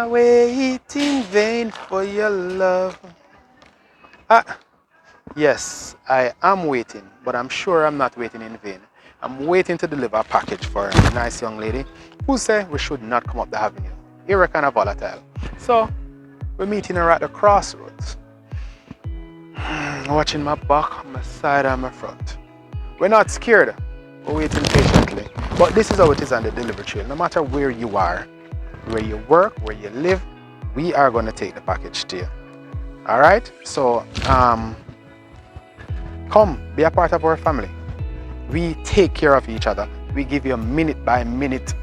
I wait in vain for your love? Ah, yes, I am waiting, but I'm sure I'm not waiting in vain. I'm waiting to deliver a package for a nice young lady who said we should not come up the avenue. You're kind of volatile. So, we're meeting her at the crossroads. Watching my back, my side, and my front. We're not scared. We're waiting patiently. But this is how it is on the delivery trail. No matter where you are, where you work, where you live, we are going to take the package to you. Alright? So, come, be a part of our family. We take care of each other. We give you a minute by minute,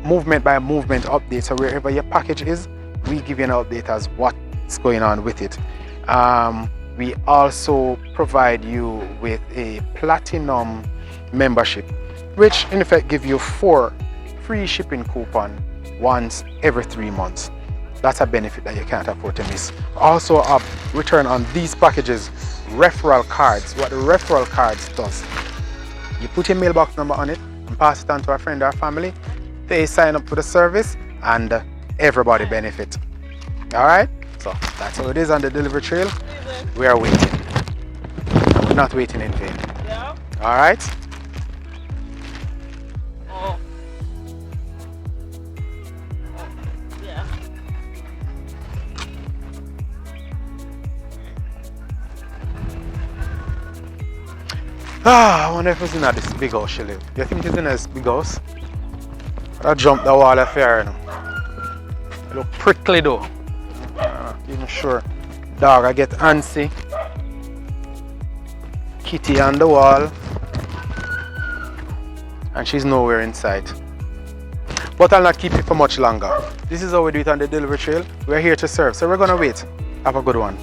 movement by movement update. So wherever your package is, we give you an update as what's going on with it. We also provide you with a platinum membership, which in effect give you 4 free shipping coupons once every 3 months. That's a benefit that you can't afford to miss. Also, a return on these packages, referral cards. What the referral cards does, you put your mailbox number on it and pass it on to a friend or family. They sign up for the service and everybody benefit. All right, so that's how it is on the delivery trail. We are waiting, and we're not waiting in vain. Yeah. All right. Oh. Yeah. I wonder if it's in this big house she live. You think it's in this big house? I jumped the wall of here. It look prickly though. Not even sure. Dog, I get antsy. Kitty on the wall. And she's nowhere in sight. But I'll not keep it for much longer. This is how we do it on the delivery trail. We're here to serve, so we're gonna wait. Have a good one.